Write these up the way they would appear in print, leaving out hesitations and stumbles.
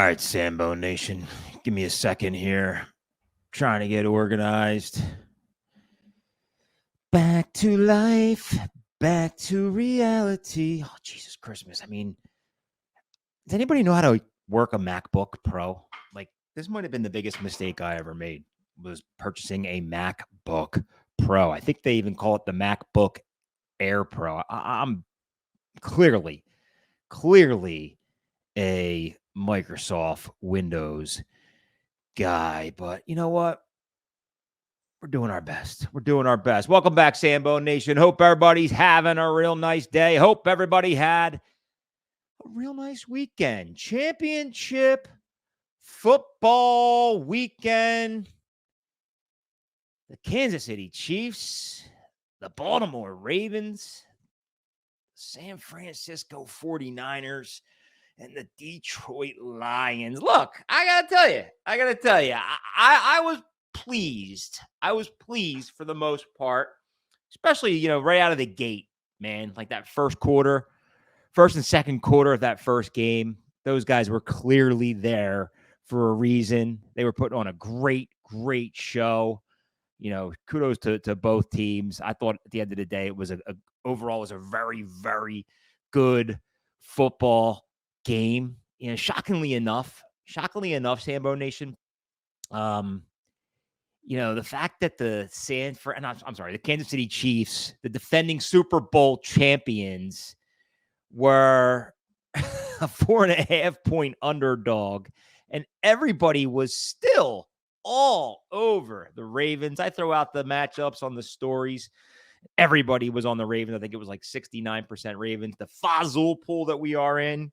right, Sambo Nation. Give me a second here. Trying to get organized. Back to life. Back to reality. Oh, Jesus Christmas. I mean, does anybody know how to work a MacBook Pro? Like, this might have been the biggest mistake I ever made, was purchasing a MacBook Pro. I think they even call it the MacBook Air Pro. I'm clearly a Microsoft Windows guy, but you know what? We're doing our best. Welcome back, Sambo Nation. Hope everybody's having a real nice day. Hope everybody had a real nice weekend. Championship football weekend. The Kansas City Chiefs, the Baltimore Ravens, San Francisco 49ers, and the Detroit Lions. Look, I got to tell you, I was pleased. I was pleased for the most part, especially, right out of the gate, man. Like that first and second quarter of that first game, those guys were clearly there for a reason. They were putting on a great show. Kudos to both teams. I thought at the end of the day, it was overall was a very, very good football game. Shockingly enough, Sambo Nation, the fact that the Kansas City Chiefs, the defending Super Bowl champions, were a 4.5-point underdog, and everybody was still all over the Ravens. I throw out the matchups on the stories. Everybody was on the Ravens. I think it was like 69% Ravens. The Fazul pool that we are in,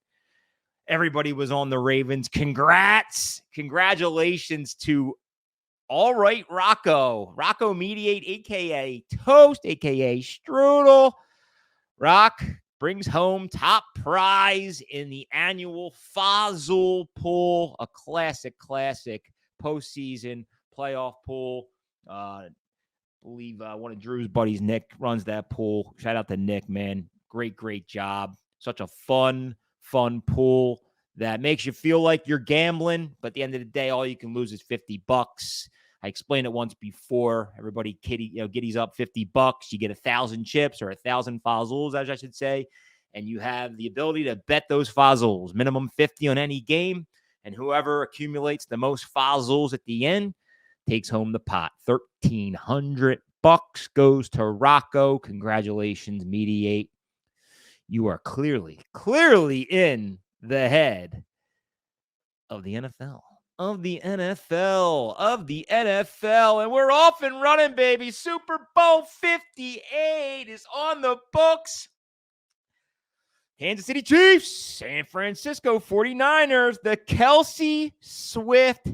everybody was on the Ravens. Congratulations to All Right Rocco Mediate, a.k.a. Toast, a.k.a. Strudel. Rock brings home top prize in the annual Fazul pool, a classic postseason playoff pool. I believe one of Drew's buddies, Nick, runs that pool. Shout out to Nick, man. Great job. Such a fun pool that makes you feel like you're gambling, but at the end of the day, all you can lose is $50. I explained it once before. Everybody giddies up $50. You get 1,000 chips or 1,000 Fazuls, as I should say, and you have the ability to bet those Fazuls. Minimum 50 on any game, and whoever accumulates the most Fazuls at the end takes home the pot. $1,300 goes to Rocco. Congratulations, Mediate. You are clearly in the head of the NFL. And we're off and running, baby. Super Bowl 58 is on the books. Kansas City Chiefs, San Francisco 49ers. The Kelsey Swift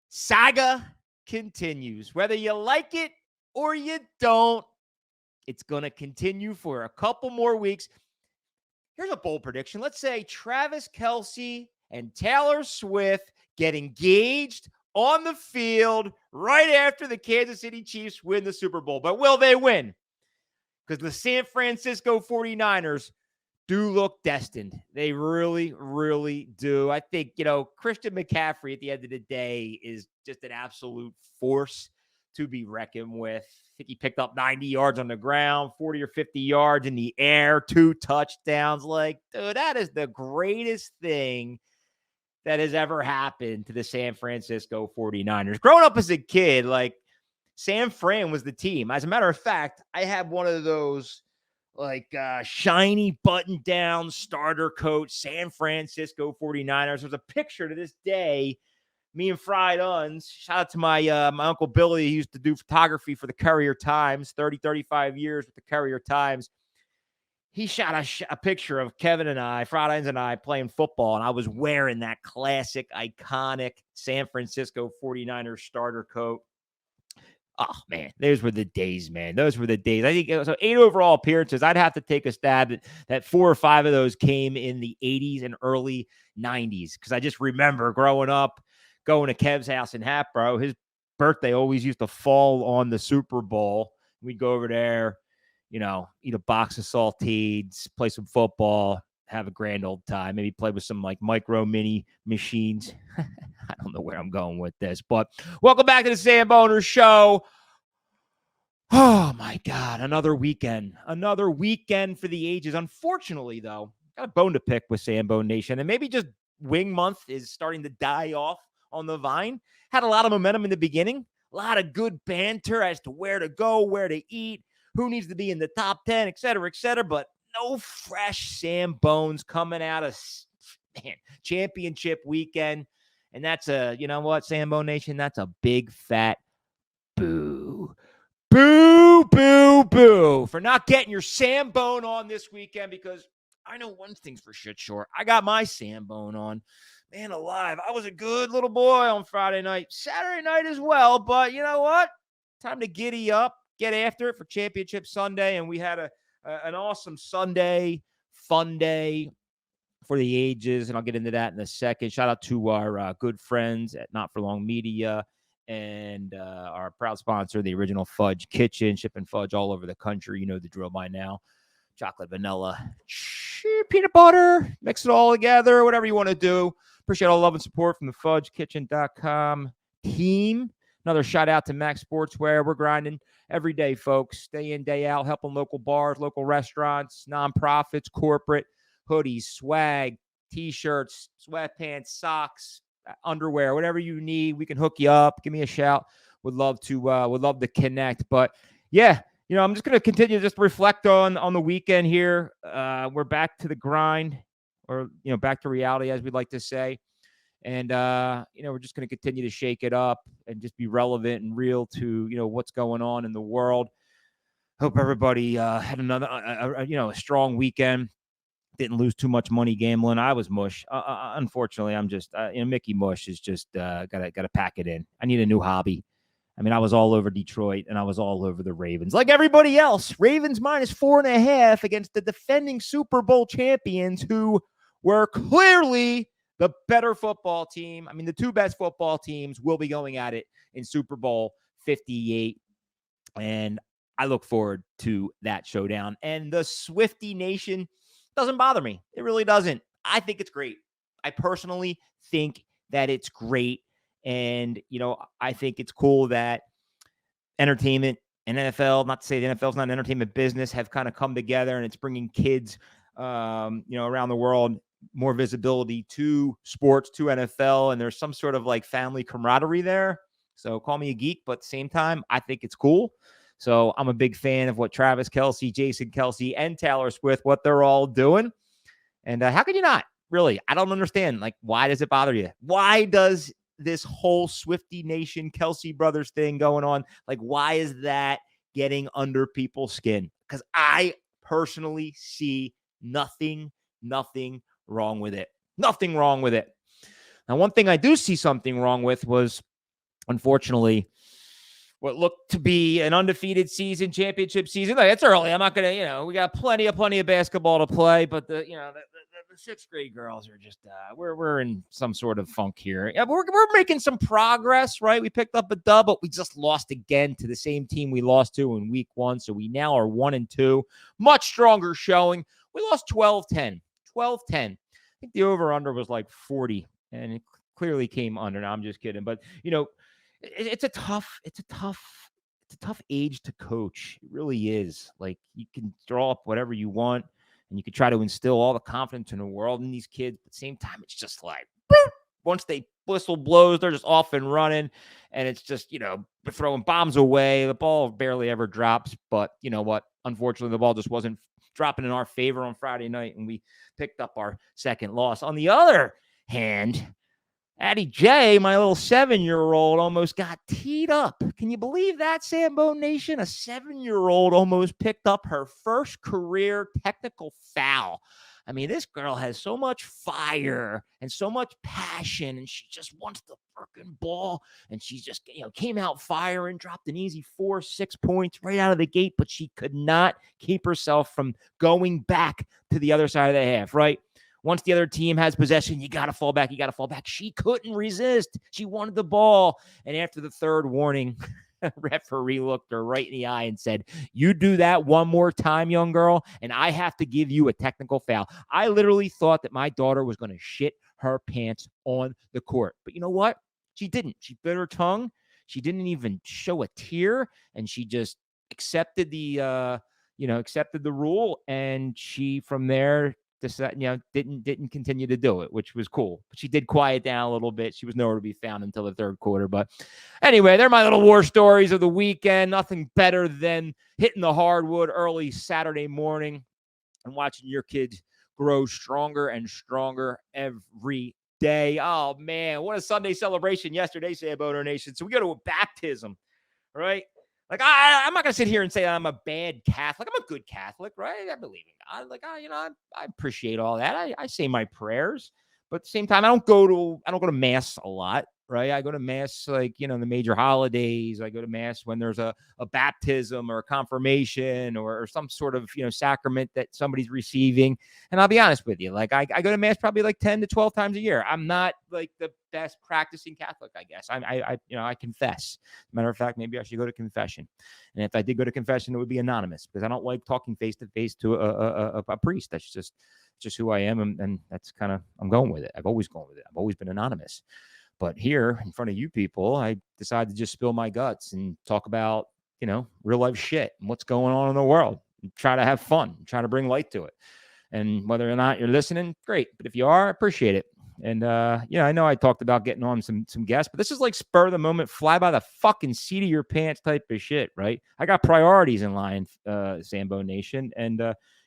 saga continues. Whether you like it or you don't, it's going to continue for a couple more weeks. Here's a bold prediction. Let's say Travis Kelce and Taylor Swift get engaged on the field right after the Kansas City Chiefs win the Super Bowl. But will they win? Because the San Francisco 49ers do look destined. They really do. I think, Christian McCaffrey at the end of the day is just an absolute force to be reckoned with. I think he picked up 90 yards on the ground, 40 or 50 yards in the air, 2 touchdowns. Like, dude, that is the greatest thing that has ever happened to the San Francisco 49ers. Growing up as a kid, like, San Fran was the team. As a matter of fact, I had one of those shiny button-down starter coat San Francisco 49ers. There's a picture to this day, me and Fried Uns. Shout out to my Uncle Billy. He used to do photography for the Courier Times, 35 years with the Courier Times. He shot a picture of Kevin and I, Fried Uns and I, playing football, and I was wearing that classic, iconic San Francisco 49ers starter coat. Oh, man, those were the days, man. Those were the days. I think so. 8 overall appearances. I'd have to take a stab that 4 or 5 of those came in the 80s and early 90s, because I just remember growing up, going to Kev's house in Hatboro. His birthday always used to fall on the Super Bowl. We'd go over there, eat a box of saltines, play some football. have a grand old time. Maybe play with some like micro mini machines. I don't know where I'm going with this, but welcome back to the Samboner Show. Oh my God, another weekend for the ages. Unfortunately, though, got a bone to pick with Sambo Nation, and maybe just wing month is starting to die off on the vine. Had a lot of momentum in the beginning, a lot of good banter as to where to go, where to eat, who needs to be in the top 10, et cetera, but no fresh Sam Bones coming out of championship weekend. And that's you know what, Sambo Nation, that's a big fat boo. Boo, boo, boo for not getting your Sam Bone on this weekend, because I know one thing's for shit sure. I got my Sam Bone on. Man alive, I was a good little boy on Friday night, Saturday night as well, but you know what? Time to giddy up, get after it for Championship Sunday, and we had an awesome Sunday, fun day for the ages, and I'll get into that in a second. Shout out to our good friends at Not For Long Media and our proud sponsor, the original Fudge Kitchen, shipping fudge all over the country. You know the drill by now. Chocolate, vanilla, peanut butter, mix it all together, whatever you want to do. Appreciate all the love and support from the fudgekitchen.com team. Another shout out to Max Sportswear. We're grinding every day, folks. Day in, day out, helping local bars, local restaurants, nonprofits, corporate, hoodies, swag, t-shirts, sweatpants, socks, underwear, whatever you need. We can hook you up. Give me a shout. Would love to connect. But yeah, you know, I'm just going to continue to just reflect on the weekend here. We're back to the grind, or, you know, back to reality, as we'd like to say. And, you know, we're just going to continue to shake it up and just be relevant and real to, you know, what's going on in the world. Hope everybody had another, a strong weekend. Didn't lose too much money gambling. I was mush. Unfortunately, I'm just, Mickey Mush is just gotta pack it in. I need a new hobby. I mean, I was all over Detroit and I was all over the Ravens, like everybody else. Ravens -4.5 against the defending Super Bowl champions, who were clearly the better football team. I mean, the two best football teams will be going at it in Super Bowl 58, and I look forward to that showdown. And the Swiftie Nation doesn't bother me. It really doesn't. I think it's great. I personally think that it's great. And, you know, I think it's cool that entertainment and NFL, not to say the NFL is not an entertainment business, have kind of come together, and it's bringing kids, around the world more visibility to sports, to NFL. And there's some sort of like family camaraderie there. So call me a geek, but at the same time, I think it's cool. So I'm a big fan of what Travis Kelce, Jason Kelce, and Taylor Swift, what they're all doing. And how can you not? Really, I don't understand. Like, why does it bother you? Why does this whole Swiftie Nation, Kelce brothers thing going on, like, why is that getting under people's skin? Because I personally see nothing wrong with it. Nothing wrong with it. Now, one thing I do see something wrong with was, unfortunately, what looked to be an undefeated season, championship season. Like, it's early. I'm not going to, we got plenty of basketball to play, but the sixth grade girls are just, we're in some sort of funk here. Yeah, we're making some progress, right? We picked up a dub, but we just lost again to the same team we lost to in week 1. So we now are 1-2, much stronger showing. We lost 12-10. I think the over-under was like 40, and it clearly came under. Now, I'm just kidding. But, it's a tough age to coach. It really is. Like, you can draw up whatever you want, and you can try to instill all the confidence in the world in these kids. But at the same time, it's just like, boop, once they whistle blows, they're just off and running. And it's just, throwing bombs away. The ball barely ever drops. But you know what? Unfortunately, the ball just wasn't dropping in our favor on Friday night, and we picked up our second loss. On the other hand, Addie J, my little 7-year-old, almost got teed up. Can you believe that, Sambo Nation? A 7-year-old almost picked up her first career technical foul. I mean, this girl has so much fire and so much passion, and she just wants the freaking ball. And she just, came out firing, dropped an easy 4-6 points right out of the gate, but she could not keep herself from going back to the other side of the half, right? Once the other team has possession, you got to fall back. She couldn't resist. She wanted the ball. And after the third warning, Referee looked her right in the eye and said, "You do that one more time, young girl, and I have to give you a technical foul." I literally thought that my daughter was going to shit her pants on the court. But you know what? She didn't. She bit her tongue. She didn't even show a tear, and she just accepted accepted the rule, and she from there decided, didn't continue to do it, which was cool. But she did quiet down a little bit. She was nowhere to be found until the third quarter. But anyway, they're my little war stories of the weekend. Nothing better than hitting the hardwood early Saturday morning and watching your kids grow stronger and stronger every day. Oh, man, what a Sunday celebration yesterday, Samboner Nation. So we go to a baptism, right? Like, I'm not going to sit here and say I'm a bad Catholic. I'm a good Catholic, right? I believe in God. Like, I appreciate all that. I say my prayers, but at the same time, I don't go to mass a lot, right? I go to mass, like, the major holidays. I go to mass when there's a baptism or a confirmation or some sort of, sacrament that somebody's receiving. And I'll be honest with you, like, I go to mass probably like 10 to 12 times a year. I'm not like the best practicing Catholic, I guess. I confess. As a matter of fact, maybe I should go to confession. And if I did go to confession, it would be anonymous, because I don't like talking face to face to a priest. That's just who I am. And that's kind of, I'm going with it. I've always gone with it. I've always been anonymous. But here in front of you people, I decided to just spill my guts and talk about, real life shit and what's going on in the world, and try to have fun, try to bring light to it. And whether or not you're listening, great. But if you are, I appreciate it. And, I know I talked about getting on some guests, but this is like spur of the moment, fly by the fucking seat of your pants type of shit, right? I got priorities in line, Sambo Nation. And,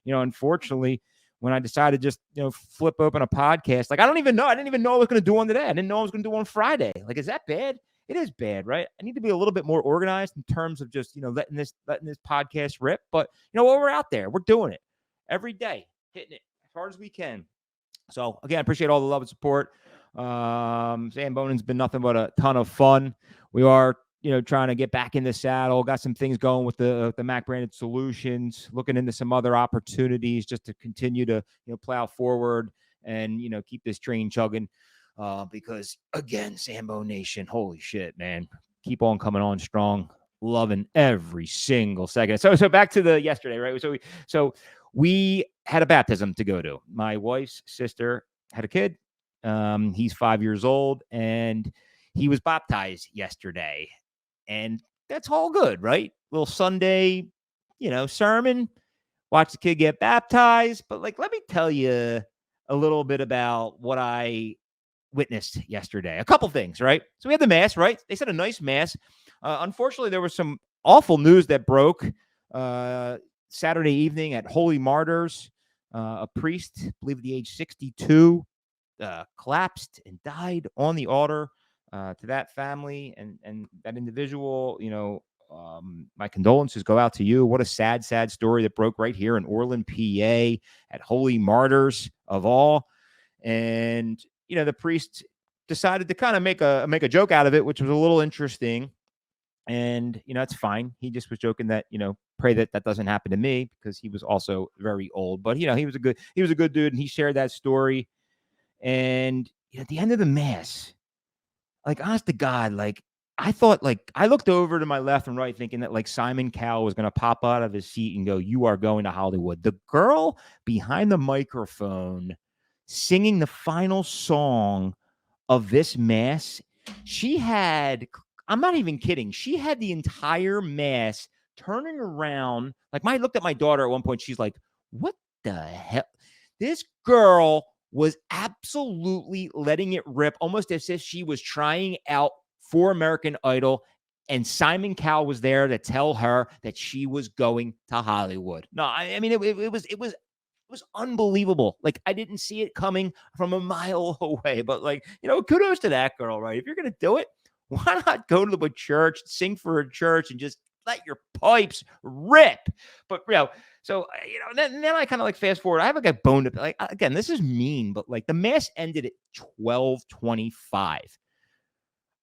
unfortunately, when I decided to just, flip open a podcast, like, I didn't even know I was going to do one today. I didn't know I was going to do one Friday. Like, is that bad? It is bad, right? I need to be a little bit more organized in terms of just, letting this podcast rip. But, while we're out there, we're doing it every day, hitting it as hard as we can. So, again, I appreciate all the love and support. Zambonen's been nothing but a ton of fun. We are, trying to get back in the saddle. Got some things going with the Mac branded solutions, looking into some other opportunities just to continue to, plow forward and, keep this train chugging. Because, again, Sambo Nation, holy shit, man. Keep on coming on strong. Loving every single second. So back to the yesterday, right? So we had a baptism to go to. My wife's sister had a kid. He's 5 years old, and he was baptized yesterday. And that's all good, right? Little Sunday, sermon. Watch the kid get baptized. But, like, let me tell you a little bit about what I witnessed yesterday. A couple things, right? So we had the mass, right? They said a nice mass. Unfortunately, there was some awful news that broke Saturday evening at Holy Martyrs. A priest, I believe at the age 62, collapsed and died on the altar. To that family and that individual, my condolences go out to you. What a sad, sad story that broke right here in Orland, PA, at Holy Martyrs of all. And the priest decided to kind of make a joke out of it, which was a little interesting. And, it's fine. He just was joking that, pray that doesn't happen to me, because he was also very old. But, he was a good dude, and he shared that story. And at the end of the mass, like, honest to God, like, I thought, like, I looked over to my left and right thinking that, like, Simon Cowell was going to pop out of his seat and go, "You are going to Hollywood." The girl behind the microphone singing the final song of this mass, she had, I'm not even kidding, she had the entire mass turning around. Like, I looked at my daughter at one point. She's like, "What the hell?" This girl was absolutely letting it rip, almost as if she was trying out for American Idol, and Simon Cowell was there to tell her that she was going to Hollywood. No, I mean, it was unbelievable. Like, I didn't see it coming from a mile away. But, like, kudos to that girl, right? If you're gonna do it, why not go to the church, sing for a church, and just let your pipes rip? But so then I kind of, like, fast forward. I have, like, a bone to, like, again, this is mean, but, like, the mass ended at 12:25.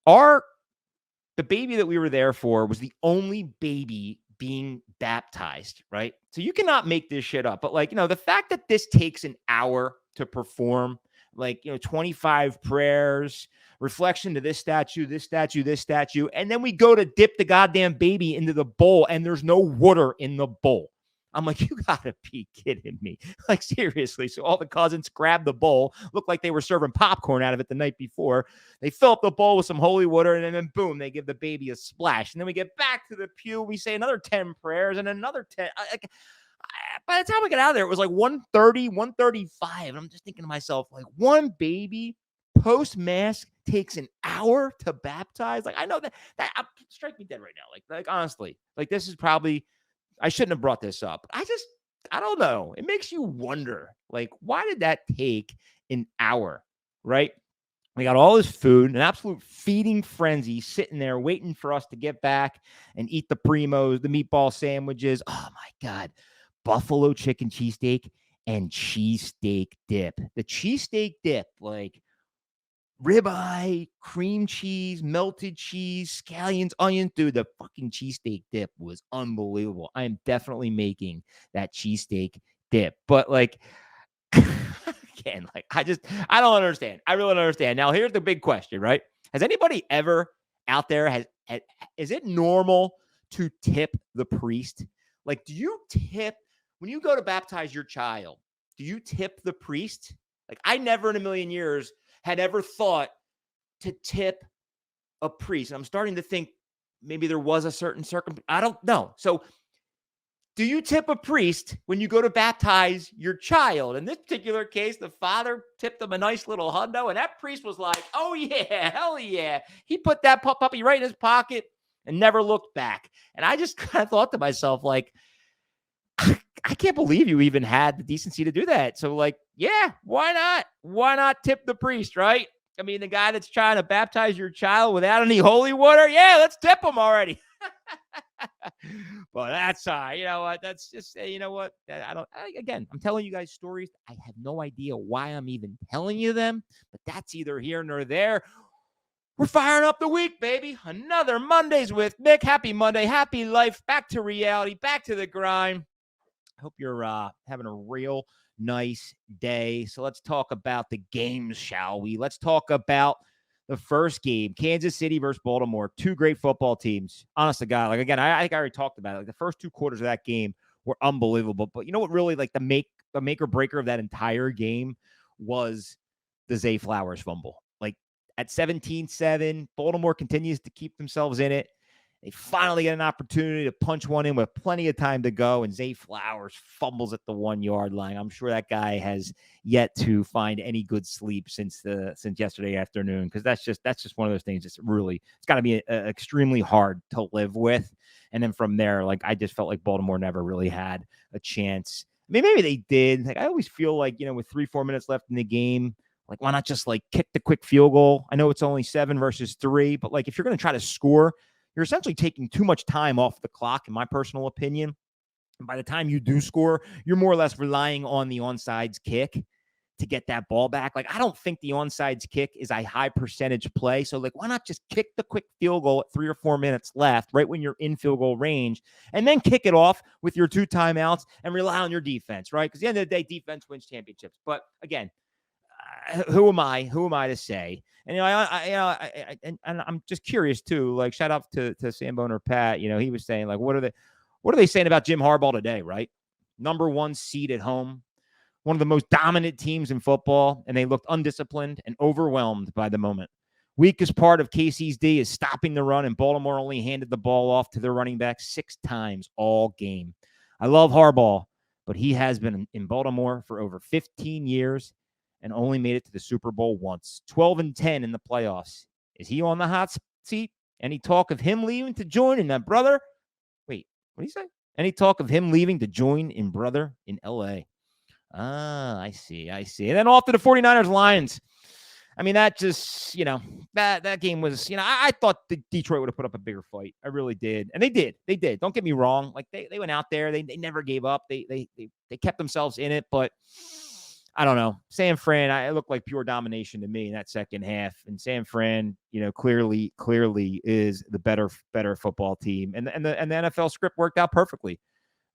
The baby that we were there for was the only baby being baptized, right? So you cannot make this shit up. But, like, the fact that this takes an hour to perform, like, 25 prayers, reflection to this statue, this statue, this statue. And then we go to dip the goddamn baby into the bowl and there's no water in the bowl. I'm like, you gotta be kidding me. Like, seriously. So all the cousins grab the bowl, looked like they were serving popcorn out of it the night before. They fill up the bowl with some holy water, and then boom, they give the baby a splash. And then we get back to the pew. We say another 10 prayers and another 10. By the time we got out of there, it was like 1:30, 1:35. And I'm just thinking to myself, like, one baby post-mass takes an hour to baptize. Like, I know that strike me dead right now. Like honestly, like, this is probably, I shouldn't have brought this up. I don't know. It makes you wonder, like, why did that take an hour, right? We got all this food, an absolute feeding frenzy sitting there waiting for us to get back and eat the primos, the meatball sandwiches. Oh, my God. Buffalo chicken cheesesteak and cheesesteak dip. The cheesesteak dip, like, ribeye, cream cheese, melted cheese, scallions, onions. Dude, the fucking cheesesteak dip was unbelievable. I am definitely making that cheesesteak dip. But, like, again, like, I don't understand. I really don't understand. Now, here's the big question, right? Has anybody ever out there, is it normal to tip the priest? Like, do you tip, when you go to baptize your child, do you tip the priest? Like, I never in a million years had ever thought to tip a priest. I'm starting to think maybe there was a certain I don't know. So do you tip a priest when you go to baptize your child? In this particular case, the father tipped him a nice little hundo, and that priest was like, oh, yeah, hell yeah. He put that puppy right in his pocket and never looked back. And I just kind of thought to myself, like, I can't believe you even had the decency to do that. So, like, yeah, why not? Why not tip the priest, right? I mean, the guy that's trying to baptize your child without any holy water, yeah, let's tip him already. But that's, you know what? That's just, you know what? Again, I'm telling you guys stories. I have no idea why I'm even telling you them, but that's either here nor there. We're firing up the week, baby. Another Mondays with Mick. Happy Monday. Happy life. Back to reality. Back to the grind. I hope you're having a real nice day. So let's talk about the games, shall we? Let's talk about the first game, Kansas City versus Baltimore. Two great football teams. Honest to God, like, again, I think I already talked about it. Like, the first two quarters of that game were unbelievable. But you know what really, like, the make or breaker of that entire game was the Zay Flowers fumble. Like, at 17-7, Baltimore continues to keep themselves in it. They finally get an opportunity to punch one in with plenty of time to go, and Zay Flowers fumbles at the 1 yard line. I'm sure that guy has yet to find any good sleep since yesterday afternoon, because that's just one of those things. It's got to be extremely hard to live with. And then from there, like, I just felt like Baltimore never really had a chance. I mean, maybe they did. Like, I always feel like, with 3-4 minutes left in the game, like, why not just, like, kick the quick field goal? I know it's only 7 versus 3, but, like, if you're going to try to score, you're essentially taking too much time off the clock, in my personal opinion. And by the time you do score, you're more or less relying on the onside kick to get that ball back. Like, I don't think the onside kick is a high percentage play. So, like, why not just kick the quick field goal at 3 or 4 minutes left, right when you're in field goal range, and then kick it off with your 2 timeouts and rely on your defense, right? Because at the end of the day, defense wins championships. But again, who am I to say? And and I'm just curious too. Like, shout out to Samboner Pat. He was saying, like, what are they saying about Jim Harbaugh today? Right, number 1 seed at home, one of the most dominant teams in football, and they looked undisciplined and overwhelmed by the moment. Weakest part of KC's D is stopping the run, and Baltimore only handed the ball off to their running back 6 times all game. I love Harbaugh, but he has been in Baltimore for over 15 years. And only made it to the Super Bowl once. 12-10 in the playoffs. Is he on the hot seat? Any talk of him leaving to join in that brother? Wait, what did he say? Any talk of him leaving to join in brother in L.A.? I see. And then off to the 49ers Lions. I mean, that just, that game was, I thought Detroit would have put up a bigger fight. I really did. And they did. Don't get me wrong. Like, they went out there. They never gave up. They kept themselves in it, but I don't know. San Fran, it looked like pure domination to me in that second half. And San Fran, clearly is the better football team. And the NFL script worked out perfectly.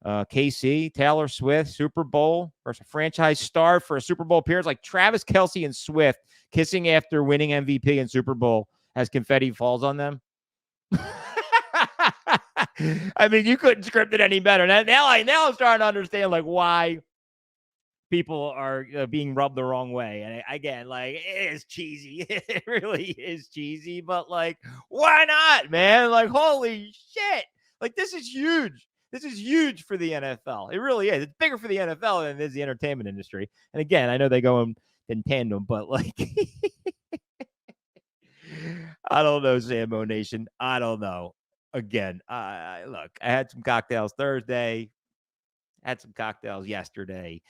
KC, Taylor Swift, Super Bowl versus a franchise star for a Super Bowl appearance like Travis Kelce and Swift kissing after winning MVP and Super Bowl as confetti falls on them. I mean, you couldn't script it any better. Now I'm starting to understand like why people are being rubbed the wrong way. And again, like it is cheesy. It really is cheesy, but like, why not, man? Like, holy shit. Like, this is huge. This is huge for the NFL. It really is. It's bigger for the NFL than it is the entertainment industry. And again, I know they go in tandem, but like, I don't know, Sambo Nation. I don't know. Again, look, I had some cocktails Thursday, had some cocktails yesterday.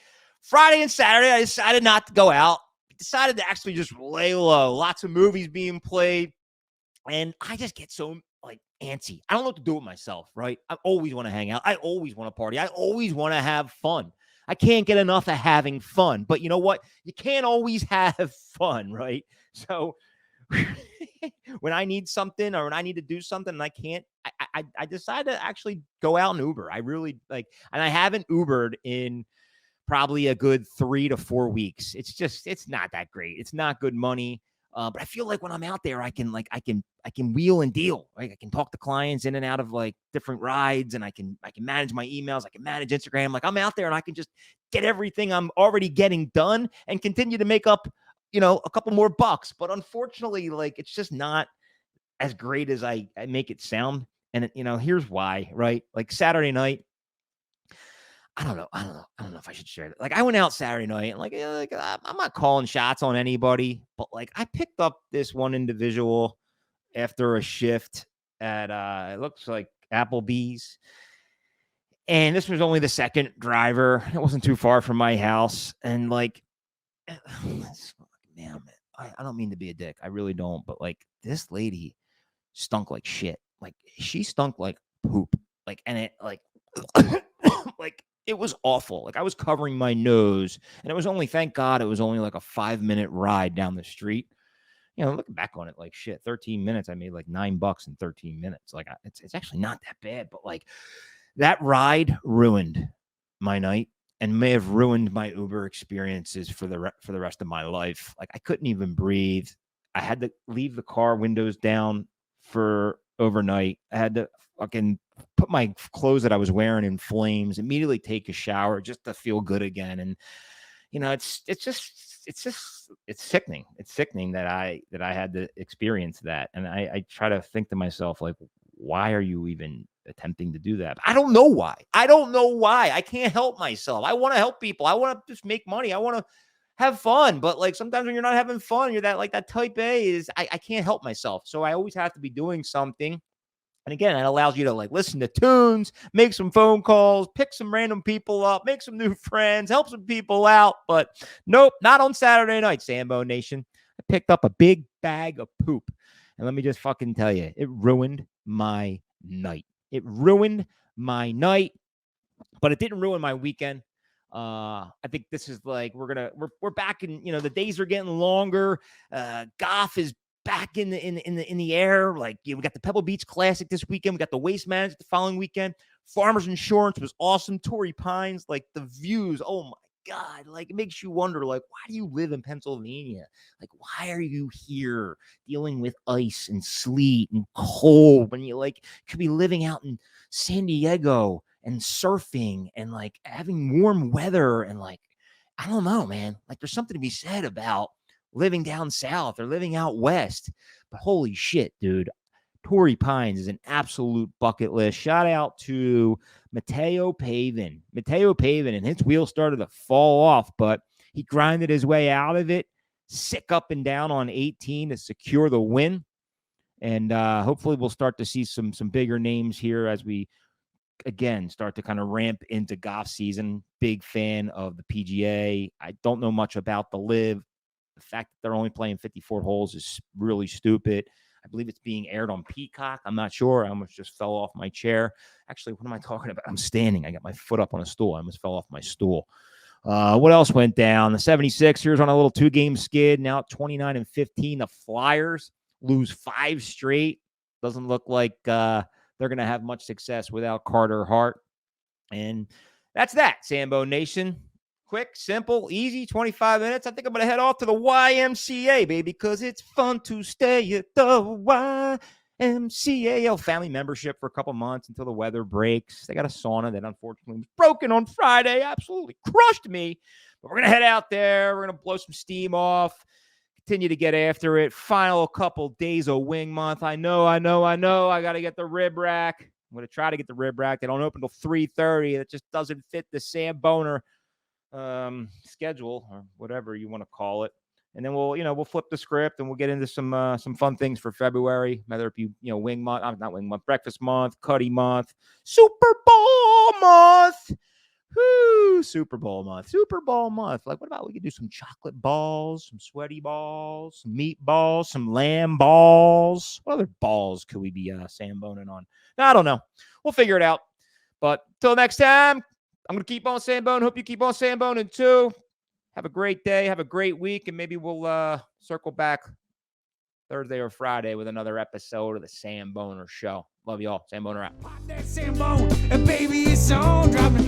Friday and Saturday, I decided not to go out. I decided to actually just lay low. Lots of movies being played. And I just get so like antsy. I don't know what to do with myself, right? I always want to hang out. I always want to party. I always want to have fun. I can't get enough of having fun. But you know what? You can't always have fun, right? So when I need something or when I need to do something and I can't, I decide to actually go out and Uber. I really like, and I haven't Ubered in probably a good 3 to 4 weeks. It's not that great. It's not good money. But I feel like when I'm out there, I can wheel and deal. Right? I can talk to clients in and out of like different rides, and I can manage my emails. I can manage Instagram. Like I'm out there and I can just get everything I'm already getting done and continue to make up, a couple more bucks. But unfortunately, like it's just not as great as I make it sound. And here's why, right? Like Saturday night, I don't know if I should share it. Like I went out Saturday night and like I'm not calling shots on anybody, but like I picked up this one individual after a shift at it looks like Applebee's. And this was only the second driver. It wasn't too far from my house. And like, man, I don't mean to be a dick. I really don't. But like this lady stunk like shit. Like she stunk like poop. Like, and it like, like it was awful. Like I was covering my nose and it was only, thank God, it was only like a 5-minute ride down the street. Looking back on it, like shit, 13 minutes. I made like $9 in 13 minutes. Like it's actually not that bad, but like that ride ruined my night and may have ruined my Uber experiences for the rest of my life. Like I couldn't even breathe. I had to leave the car windows down for overnight. I had to fucking put my clothes that I was wearing in flames, immediately take a shower just to feel good again. And it's sickening. It's sickening that I had to experience that. And I try to think to myself, like, why are you even attempting to do that? I don't know why. I can't help myself. I want to help people. I want to just make money. I want to have fun. But like sometimes when you're not having fun, you're that type A is I can't help myself. So I always have to be doing something. And again, it allows you to like listen to tunes, make some phone calls, pick some random people up, make some new friends, help some people out. But nope, not on Saturday night, Sambo Nation. I picked up a big bag of poop. And let me just fucking tell you, it ruined my night. It ruined my night, but it didn't ruin my weekend. I think this is like we're back in, the days are getting longer. Golf is back in the air. Like we got the Pebble Beach Classic this weekend. We got the Waste Management the following weekend. Farmers Insurance was awesome. Torrey Pines, like the views. Oh my God, like it makes you wonder, like, why do you live in Pennsylvania? Like, why are you here dealing with ice and sleet and cold when you like could be living out in San Diego and surfing and like having warm weather and like, I don't know, man. Like there's something to be said about living down south or living out west. But holy shit, dude. Torrey Pines is an absolute bucket list. Shout out to Mateo Pavin. Mateo Pavin, and his wheel started to fall off, but he grinded his way out of it, sick up and down on 18 to secure the win. And hopefully we'll start to see some bigger names here as we, again, start to kind of ramp into golf season. Big fan of the PGA. I don't know much about the LIV. The fact that they're only playing 54 holes is really stupid. I believe it's being aired on Peacock. I'm not sure. I almost just fell off my chair. Actually, what am I talking about? I'm standing. I got my foot up on a stool. I almost fell off my stool. What else went down? The 76ers on a little 2-game skid. Now at 29-15. The Flyers lose 5 straight. Doesn't look like they're going to have much success without Carter Hart. And that's that, Sambo Nation. Quick, simple, easy, 25 minutes. I think I'm going to head off to the YMCA, baby, because it's fun to stay at the YMCA. Family membership for a couple months until the weather breaks. They got a sauna that unfortunately was broken on Friday. Absolutely crushed me. But we're going to head out there. We're going to blow some steam off. Continue to get after it. Final couple days of wing month. I know. I got to get the rib rack. I'm going to try to get the rib rack. They don't open till 3:30. That just doesn't fit the Samboner schedule or whatever you want to call it. And then we'll flip the script and we'll get into some fun things for February, whether it be, wing month, not wing month, breakfast month, Cuddy month, Super Bowl month. Whoo, Super Bowl month. Like, what about we could do some chocolate balls, some sweaty balls, some meatballs, some lamb balls? What other balls could we be Samboning on? I don't know. We'll figure it out. But till next time, I'm going to keep on Samboning. Hope you keep on Samboning too. Have a great day. Have a great week. And maybe we'll circle back Thursday or Friday with another episode of the Samboner Show. Love you all. Samboner out. Pop that Sambone, and baby, it's on. Dropping